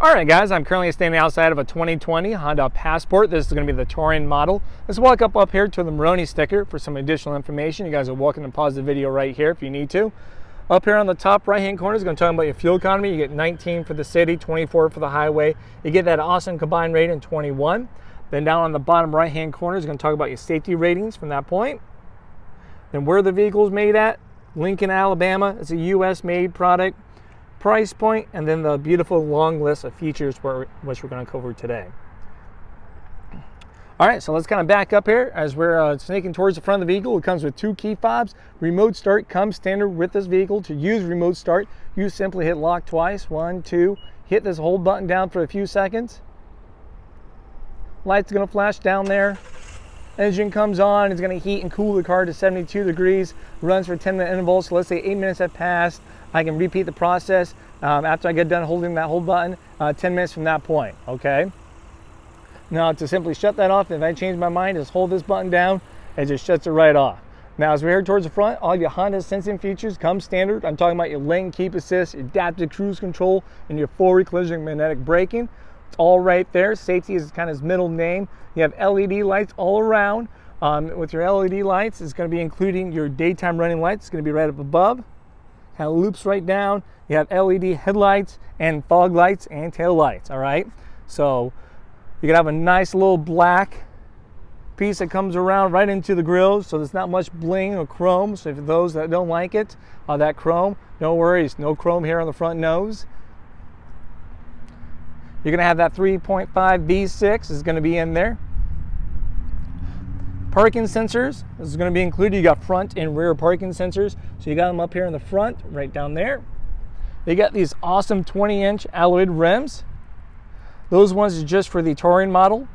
All right, guys, I'm currently standing outside of a 2020 Honda Passport. This is going to be the touring model. Let's walk up here to the Maroni sticker for some additional information. You guys are welcome to pause the video right here if you need to. Up here on the top right-hand corner is going to talk about your fuel economy. You get 19 for the city, 24 for the highway. You get that awesome combined rate in 21. Then down on the bottom right-hand corner is going to talk about your safety ratings from that point. Then where the vehicle is made at, Lincoln, Alabama. It's a U.S.-made product. Price point, and then the beautiful long list of features which we're going to cover today. All right, so let's kind of back up here as we're snaking towards the front of the vehicle. It comes with 2 key fobs. Remote start comes standard with this vehicle. To use remote start, you simply hit lock twice. 1, 2, hit this hold button down for a few seconds. Light's going to flash down there. Engine comes on. It's going to heat and cool the car to 72 degrees. Runs for 10-minute intervals. So let's say 8 minutes have passed. I can repeat the process after I get done holding that hold button 10 minutes from that point, okay? Now to simply shut that off, if I change my mind, just hold this button down, it just shuts it right off. Now as we head towards the front, all your Honda sensing features come standard. I'm talking about your lane keep assist, your adaptive cruise control, and your forward collision magnetic braking. It's all right there. Safety is kind of his middle name. You have LED lights all around. With your LED lights, it's going to be including your daytime running lights. It's going to be right up above. Kind of loops right down. You have LED headlights and fog lights and tail lights, all right? So you can have a nice little black piece that comes around right into the grille, so there's not much bling or chrome. So for those that don't like it, that chrome, no worries, no chrome here on the front nose. You're gonna have that 3.5 V6 is gonna be in there. Parking sensors, this is going to be included. You got front and rear parking sensors. So you got them up here in the front, right down there. You got these awesome 20-inch alloyed rims. Those ones are just for the touring model.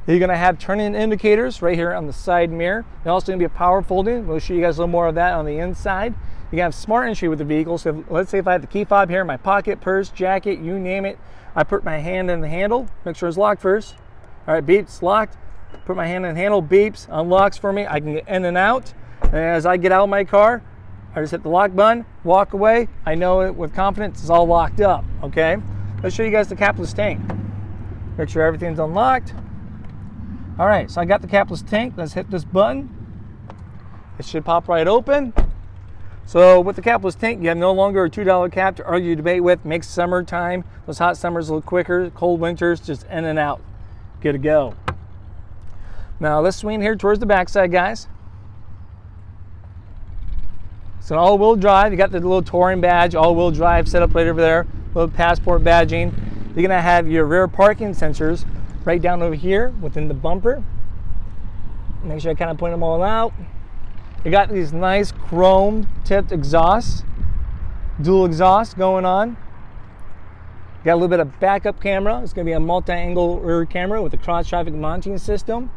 You're going to have turning indicators right here on the side mirror. There's also going to be a power folding. We'll show you guys a little more of that on the inside. You have smart entry with the vehicle. So let's say if I have the key fob here in my pocket, purse, jacket, you name it. I put my hand in the handle, make sure it's locked first. All right, beeps, locked. Put my hand in the handle, beeps, unlocks for me. I can get in and out. And as I get out of my car, I just hit the lock button, walk away. I know it with confidence it's all locked up, okay? Let's show you guys the Capless Tank. Make sure everything's unlocked. All right, so I got the Capless Tank. Let's hit this button. It should pop right open. So with the Capless Tank, you have no longer a $2 cap to argue debate with. Makes summertime, those hot summers a little quicker. Cold winters, just in and out. Good to go. Now let's swing here towards the backside, guys. It's an all-wheel drive. You got the little touring badge, all-wheel drive set up right over there, little passport badging. You're gonna have your rear parking sensors right down over here within the bumper. Make sure I kind of point them all out. You got these nice chrome tipped exhausts, dual exhaust going on. You got a little bit of backup camera. It's gonna be a multi-angle rear camera with a cross-traffic monitoring system.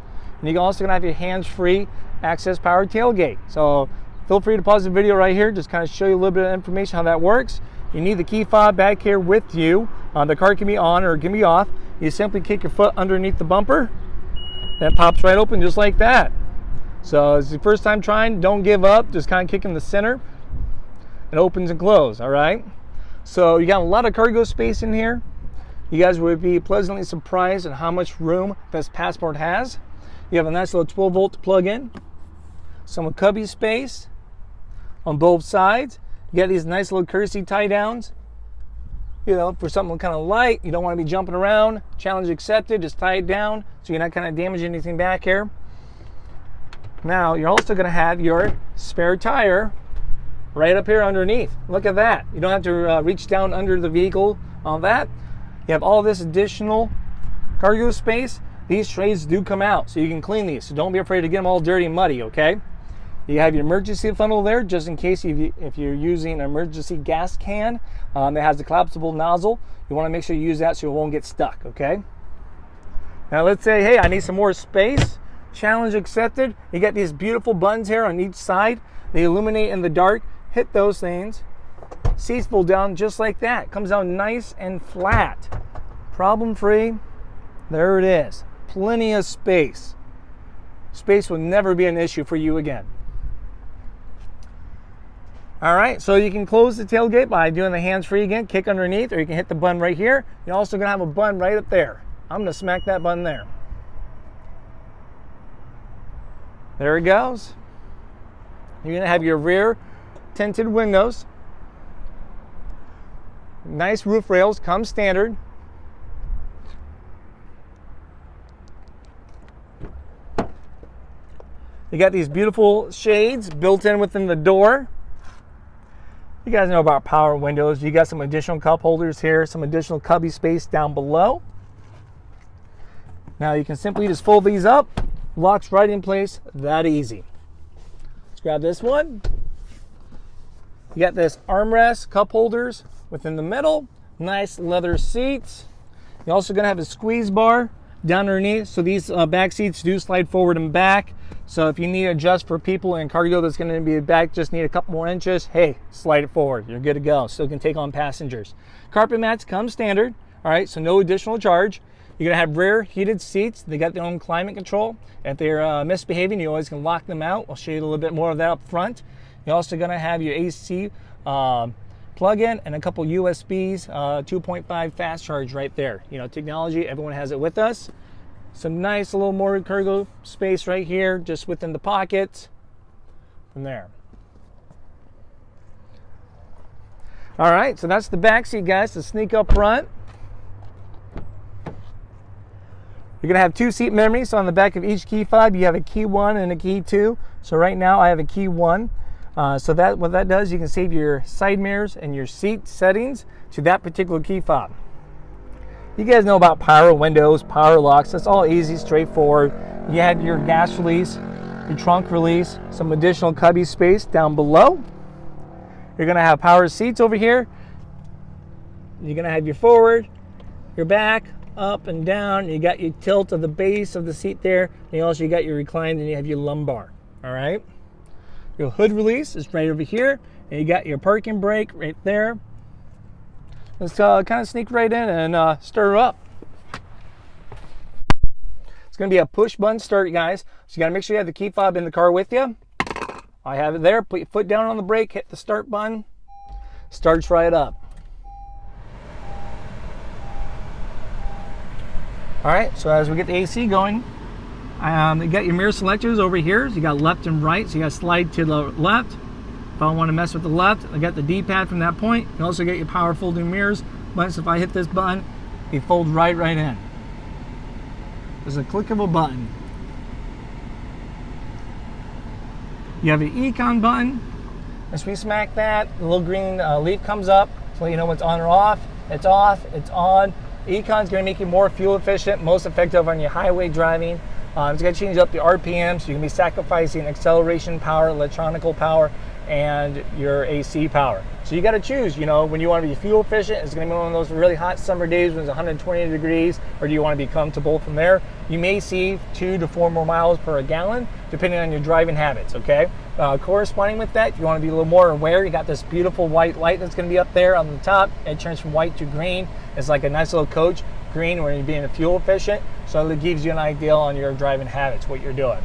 And you're also gonna have your hands-free access powered tailgate. So feel free to pause the video right here, just kind of show you a little bit of information how that works. You need the key fob back here with you. The car can be on or it can be off. You simply kick your foot underneath the bumper. That pops right open just like that. So it's your first time trying, don't give up. Just kind of kick in the center. It opens and closes, all right? So you got a lot of cargo space in here. You guys would be pleasantly surprised at how much room this Passport has. You have a nice little 12-volt to plug in. Some cubby space on both sides. You got these nice little courtesy tie downs. You know, for something kind of light, you don't want to be jumping around. Challenge accepted, just tie it down so you're not kind of damaging anything back here. Now, you're also going to have your spare tire right up here underneath. Look at that. You don't have to reach down under the vehicle on that. You have all this additional cargo space. These trays do come out, so you can clean these. So don't be afraid to get them all dirty and muddy, okay? You have your emergency funnel there, just in case if you're using an emergency gas can that has a collapsible nozzle. You want to make sure you use that so it won't get stuck, okay? Now let's say, hey, I need some more space. Challenge accepted. You got these beautiful buttons here on each side. They illuminate in the dark. Hit those things. Seats fold down just like that. Comes down nice and flat. Problem free. There it is. Plenty of space. Space will never be an issue for you again. All right, so you can close the tailgate by doing the hands-free again, kick underneath, or you can hit the button right here. You're also gonna have a button right up there. I'm gonna smack that button there. There it goes. You're gonna have your rear tinted windows. Nice roof rails, come standard. You got these beautiful shades built in within the door. You guys know about power windows. You got some additional cup holders here, some additional cubby space down below. Now you can simply just fold these up, locks right in place, that easy. Let's grab this one. You got this armrest cup holders within the middle, nice leather seats. You're also gonna have a squeeze bar down underneath, so these back seats do slide forward and back. So if you need to adjust for people in cargo that's going to be back, just need a couple more inches, hey, slide it forward. You're good to go. Still can take on passengers. Carpet mats come standard, all right, so no additional charge. You're going to have rear heated seats. They got their own climate control. If they're misbehaving, you always can lock them out. I'll show you a little bit more of that up front. You're also going to have your AC plug-in and a couple USBs, 2.5 fast charge right there. You know, technology, everyone has it with us. Some nice little more cargo space right here, just within the pockets from there. All right, so that's the back seat, guys. To sneak up front, you're gonna have 2 seat memories. So on the back of each key fob, you have a key 1 and a key 2. So right now I have a key 1. So that what that does, you can save your side mirrors and your seat settings to that particular key fob. You guys know about power windows, power locks. That's all easy, straightforward. You had your gas release, your trunk release, some additional cubby space down below. You're gonna have power seats over here. You're gonna have your forward, your back, up and down. You got your tilt of the base of the seat there. And you got your recline, and you have your lumbar, all right? Your hood release is right over here. And you got your parking brake right there. Let's kind of sneak right in and stir up. It's going to be a push button start, guys. So you got to make sure you have the key fob in the car with you. I have it there. Put your foot down on the brake, hit the start button. Starts right up. All right, so as we get the AC going, you got your mirror selectors over here. So you got left and right, so you got to slide to the left. If I want to mess with the left, I got the D-pad from that point. You also get your power folding mirrors. But if I hit this button, it folds right in. There's a click of a button. You have an Econ button. As we smack that, the little green leaf comes up to let you know what's on or off. It's off, it's on. Econ's going to make you more fuel efficient, most effective on your highway driving. It's going to change up the RPM, so you can be sacrificing acceleration power, electronical power, and your AC power. So you got to choose, you know, when you want to be fuel efficient, it's going to be one of those really hot summer days when it's 120 degrees, or do you want to be comfortable from there? You may see 2 to 4 more miles per gallon, depending on your driving habits, okay? Corresponding with that, if you want to be a little more aware, you got this beautiful white light that's going to be up there on the top. It turns from white to green. It's like a nice little coach green when you're being fuel efficient, so it gives you an idea on your driving habits, what you're doing.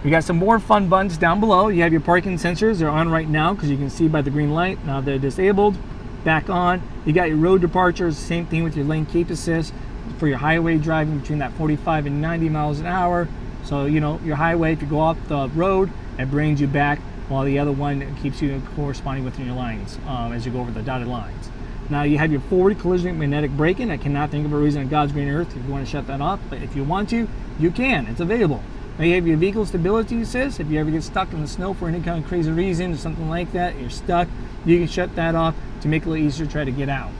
We got some more fun buttons down below. You have your parking sensors. They're on right now because you can see by the green light. Now they're disabled. Back on. You got your road departures. Same thing with your lane keep assist for your highway driving between that 45 and 90 miles an hour. So, you know, your highway, if you go off the road, it brings you back, while the other one keeps you corresponding with your lines as you go over the dotted lines. Now you have your forward collision magnetic braking. I cannot think of a reason on God's green earth if you want to shut that off, but if you want to, you can. It's available. Now you have your vehicle stability assist. If you ever get stuck in the snow for any kind of crazy reason or something like that, you're stuck, you can shut that off to make it a little easier to try to get out.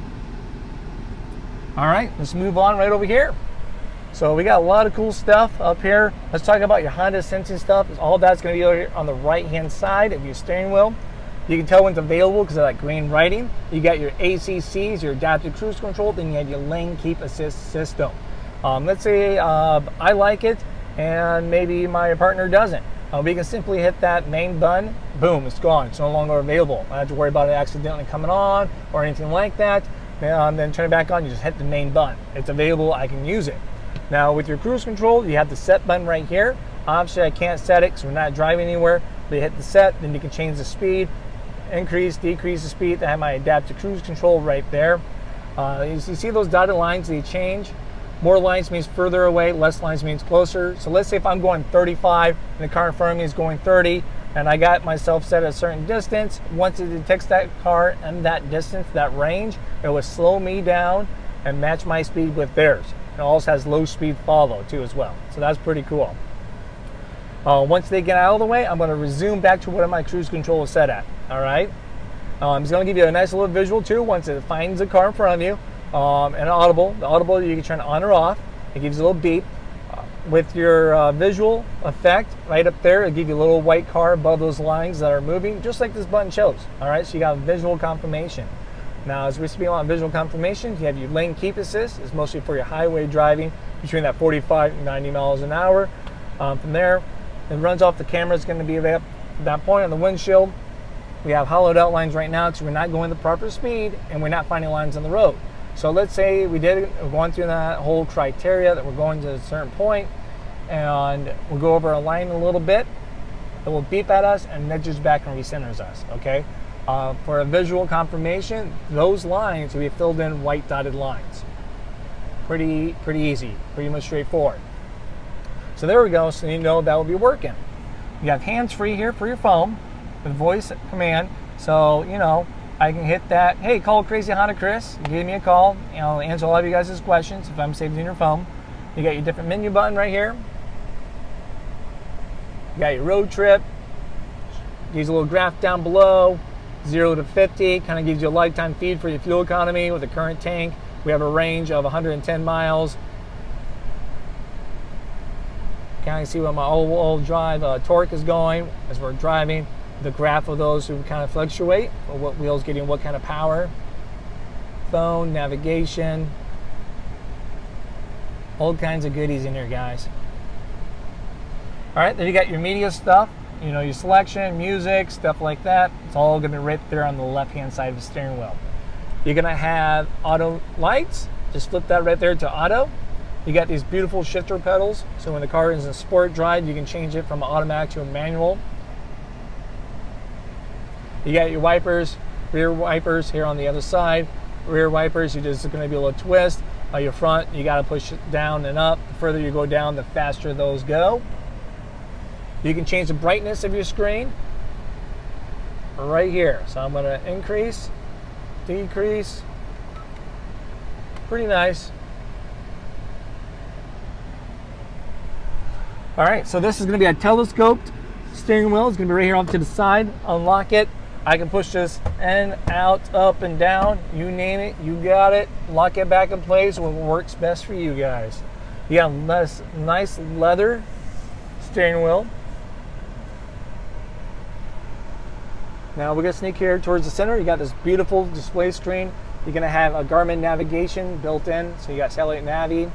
All right, let's move on right over here. So we got a lot of cool stuff up here. Let's talk about your Honda sensing stuff. All that's going to be over here on the right-hand side of your steering wheel. You can tell when it's available because of that green writing. You got your ACCs, your adaptive cruise control, then you have your lane keep assist system. Let's say I like it and maybe my partner doesn't. We can simply hit that main button, boom, it's gone. It's no longer available. I don't have to worry about it accidentally coming on or anything like that. Then turn it back on, you just hit the main button. It's available, I can use it. Now with your cruise control, you have the set button right here. Obviously I can't set it because we're not driving anywhere. You hit the set, then you can change the speed, increase, decrease the speed. I have my adaptive cruise control right there. You see those dotted lines, they change. More lines means further away, less lines means closer. So let's say if I'm going 35 and the car in front of me is going 30, and I got myself set at a certain distance, once it detects that car and that distance, that range, it will slow me down and match my speed with theirs. It also has low speed follow too as well. So that's pretty cool. Once they get out of the way, I'm going to resume back to what my cruise control is set at. All right. It's going to give you a nice little visual too once it finds the car in front of you. And audible. The audible you can turn on or off. It gives you a little beep. With your visual effect right up there, it'll give you a little white car above those lines that are moving, just like this button shows. All right, so you got visual confirmation. Now, as we speak on visual confirmation, you have your lane keep assist. It's mostly for your highway driving between that 45 and 90 miles an hour. From there, it runs off the camera. It's going to be at that point on the windshield. We have hollowed out lines right now because we're not going the proper speed and we're not finding lines on the road. So let's say we're going through that whole criteria that we're going to a certain point and we'll go over a line a little bit. It will beep at us and nudges back and recenters us, okay? For a visual confirmation, those lines will be filled in white dotted lines. Pretty easy, pretty much straightforward. So there we go, so you know that will be working. You have hands-free here for your phone with voice command, so you know, I can hit that, hey, call Crazy Honda Chris, give me a call, I'll answer all of you guys' questions if I'm saved in your phone. You got your different menu button right here. You got your road trip. Gives a little graph down below, 0 to 50, kind of gives you a lifetime feed for your fuel economy with the current tank. We have a range of 110 miles. Kind of see what my all-wheel drive torque is going as we're driving. The graph of those who kind of fluctuate, or what wheel's getting what kind of power. Phone, navigation, all kinds of goodies in here, guys. All right, then you got your media stuff, you know, your selection, music, stuff like that. It's all going to be right there on the left-hand side of the steering wheel. You're going to have auto lights. Just flip that right there to auto. You got these beautiful shifter pedals, so when the car is in sport drive, you can change it from automatic to a manual. You got your wipers, rear wipers here on the other side. Rear wipers, you're just going to be able to twist. Your front, you got to push it down and up. The further you go down, the faster those go. You can change the brightness of your screen right here. So I'm going to increase, decrease. Pretty nice. All right, so this is going to be a telescoped steering wheel. It's going to be right here off to the side. Unlock it. I can push this in, out, up, and down. You name it, you got it. Lock it back in place. What works best for you guys. You got this nice leather steering wheel. Now we're going to sneak here towards the center. You got this beautiful display screen. You're going to have a Garmin navigation built in. So you got satellite navi.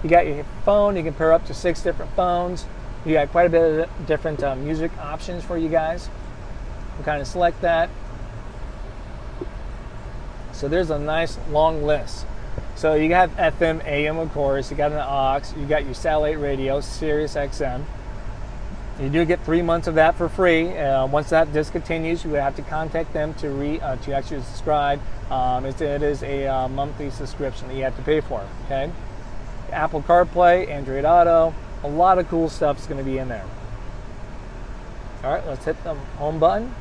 You got your phone. You can pair up to 6 different phones. You got quite a bit of different music options for you guys. We'll kind of select that. So there's a nice long list. So you have FM, AM, of course. You got an aux. You got your satellite radio, SiriusXM. You do get 3 months of that for free. Once that discontinues, you would have to contact them to actually subscribe. It is a monthly subscription that you have to pay for. Okay. Apple CarPlay, Android Auto. A lot of cool stuff is going to be in there. All right, let's hit the home button.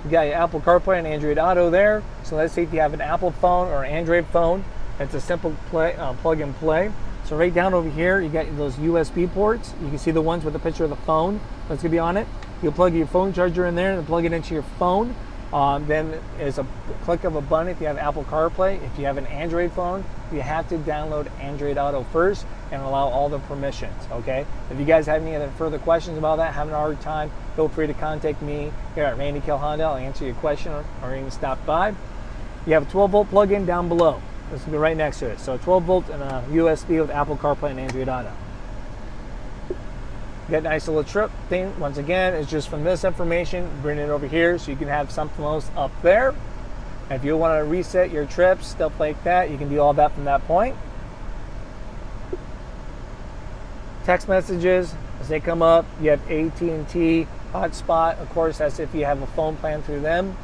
You got your Apple CarPlay and Android Auto there. So let's see if you have an Apple phone or an Android phone. It's a simple plug and play. So right down over here, you got those USB ports. You can see the ones with the picture of the phone that's going to be on it. You'll plug your phone charger in there and plug it into your phone. Then it's a click of a button if you have Apple CarPlay. If you have an Android phone, you have to download Android Auto first and allow all the permissions, okay? If you guys have any other further questions about that, having a hard time, feel free to contact me here at Randy Kill Honda. I'll answer your question or even stop by. You have a 12-volt plug-in down below. This will be right next to it. So 12 volt and a USB with Apple CarPlay and Android Auto. You got a nice little trip thing. Once again, it's just from this information, bring it over here so you can have something else up there. And if you want to reset your trips, stuff like that, you can do all that from that point. text messages, as they come up, you have AT&T, Hotspot. Of course, that's if you have a phone plan through them.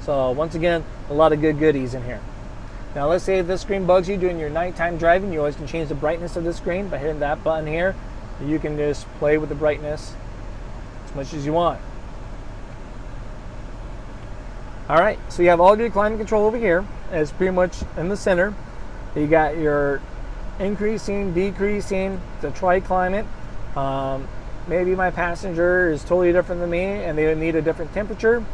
So once again, a lot of good goodies in here. Now let's say if this screen bugs you during your nighttime driving, you always can change the brightness of the screen by hitting that button here. You can just play with the brightness as much as you want. Alright, so you have all your climate control over here. It's pretty much in the center. You got your increasing, decreasing, the tri-climate. Maybe my passenger is totally different than me and they need a different temperature.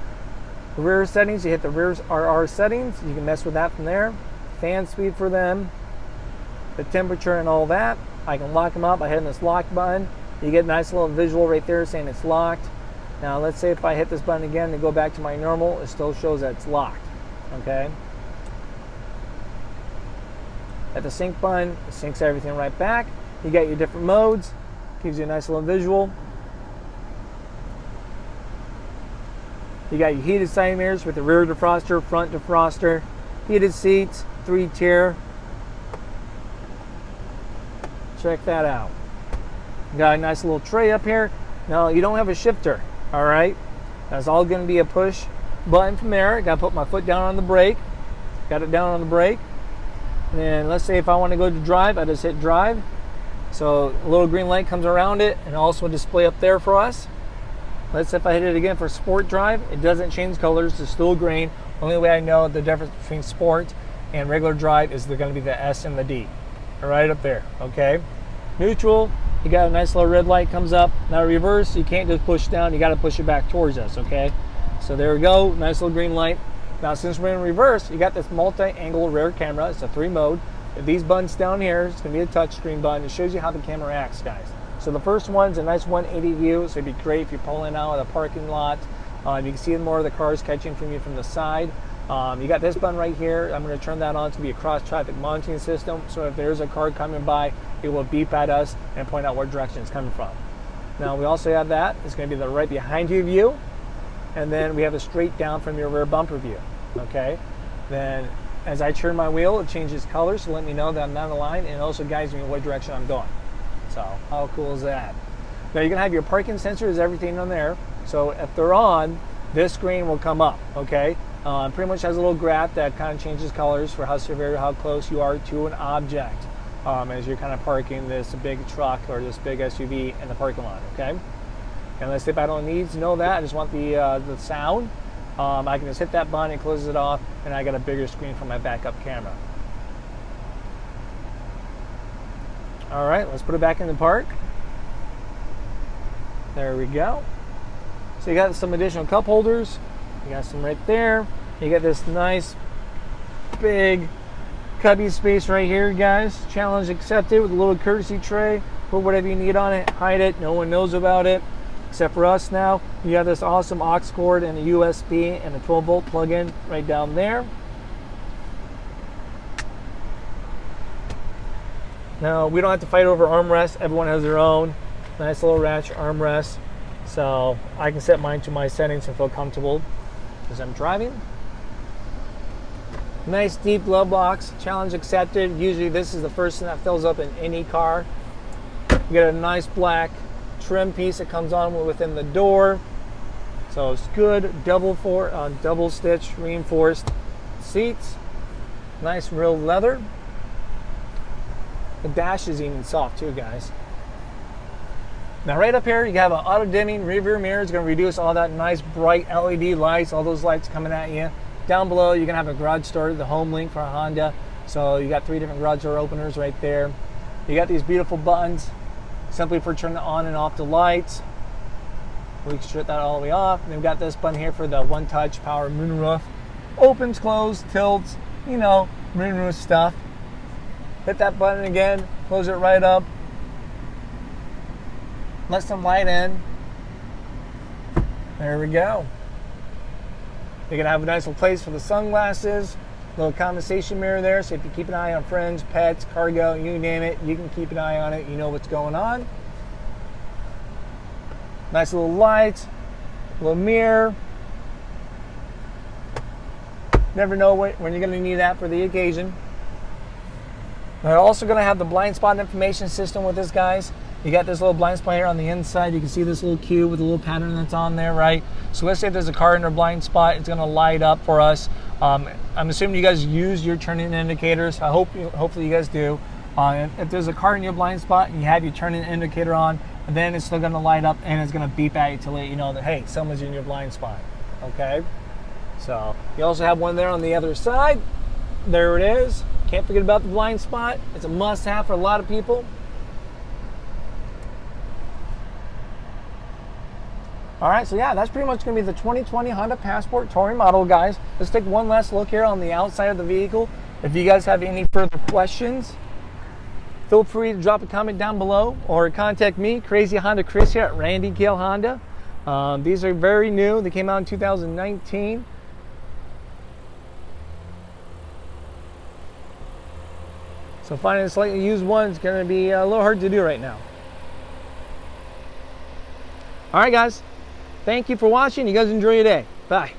The rear settings, you hit the rear RR settings. You can mess with that from there. Fan speed for them, the temperature and all that. I can lock them up by hitting this lock button. You get a nice little visual right there saying it's locked. Now let's say if I hit this button again and go back to my normal, it still shows that it's locked. Okay. At the sync button, it syncs everything right back. You got your different modes. Gives you a nice little visual. You got your heated side mirrors with the rear defroster, front defroster, heated seats, 3-tier. Check that out. You got a nice little tray up here. Now you don't have a shifter, all right? That's all going to be a push button from there. Got to put my foot down on the brake. Got it down on the brake. And then let's say if I want to go to drive, I just hit drive. So a little green light comes around it and also a display up there for us. Let's say if I hit it again for sport drive, it doesn't change colors, it's still green. Only way I know the difference between sport and regular drive is they're going to be the S and the D. Right up there, okay? Neutral, you got a nice little red light comes up. Now reverse, you can't just push down, you got to push it back towards us, okay? So there we go, nice little green light. Now since we're in reverse, you got this multi-angle rear camera. It's a 3-mode. These buttons down here, it's going to be a touchscreen button. It shows you how the camera acts, guys. So the first one's a nice 180 view, so it'd be great if you're pulling out of the parking lot. You can see more of the cars catching from you from the side. You got this button right here. I'm going to turn that on to be a cross-traffic monitoring system. So if there's a car coming by, it will beep at us and point out what direction it's coming from. Now we also have that. It's going to be the right behind you view. And then we have a straight down from your rear bumper view. Okay. Then as I turn my wheel, it changes colors to let me know that I'm not aligned, and it also guides me in what direction I'm going. So how cool is that? Now you're gonna have your parking sensors, everything on there. So if they're on, this screen will come up, okay? Pretty much has a little graph that kind of changes colors for how severe, how close you are to an object as you're kind of parking this big truck or this big SUV in the parking lot, okay? And let's say if I don't need to know that, I just want the sound, I can just hit that button, it closes it off, and I got a bigger screen for my backup camera. All right, let's put it back in the park. There we go. So you got some additional cup holders. You got some right there. You got this nice big cubby space right here, guys. Challenge accepted with a little courtesy tray. Put whatever you need on it, hide it. No one knows about it except for us now. You have this awesome aux cord and a USB and a 12-volt plug-in right down there. Now, we don't have to fight over armrests. Everyone has their own. Nice little ratchet armrest. So I can set mine to my settings and feel comfortable as I'm driving. Nice deep glove box. Challenge accepted. Usually this is the first thing that fills up in any car. You get a nice black trim piece that comes on within the door. So it's good. Double stitch reinforced seats. Nice real leather. The dash is even soft too, guys. Now right up here, you have an auto dimming rear view mirror. It's going to reduce all that nice bright LED lights, all those lights coming at you. Down below, you're going to have a garage door, the HomeLink for a Honda. So you got 3 different garage door openers right there. You got these beautiful buttons, simply for turning on and off the lights. We can shut that all the way off. And we've got this button here for the OneTouch power moonroof. Opens, closes, tilts, you know, moonroof stuff. Hit that button again, close it right up. Let some light in. There we go. You're gonna have a nice little place for the sunglasses. Little condensation mirror there, so if you keep an eye on friends, pets, cargo, you name it, you can keep an eye on it. You know what's going on. Nice little light, little mirror. Never know when you're gonna need that for the occasion. They're also going to have the blind spot information system with this, guys. You got this little blind spot here on the inside. You can see this little cube with a little pattern that's on there, right? So let's say there's a car in their blind spot, it's going to light up for us. I'm assuming you guys use your turn-in indicators. Hopefully you guys do. If there's a car in your blind spot and you have your turn-in indicator on, then it's still going to light up and it's going to beep at you to let you know that, hey, someone's in your blind spot. Okay? So you also have one there on the other side. There it is. Can't forget about the blind spot. It's a must-have for a lot of people. All right, so yeah, that's pretty much going to be the 2020 Honda Passport touring model, guys. Let's take one last look here on the outside of the vehicle. If you guys have any further questions, feel free to drop a comment down below or contact me, Crazy Honda Chris here at Randy Gale Honda. These are very new. They came out in 2019. So finding a slightly used one is going to be a little hard to do right now. All right, guys. Thank you for watching. You guys enjoy your day. Bye.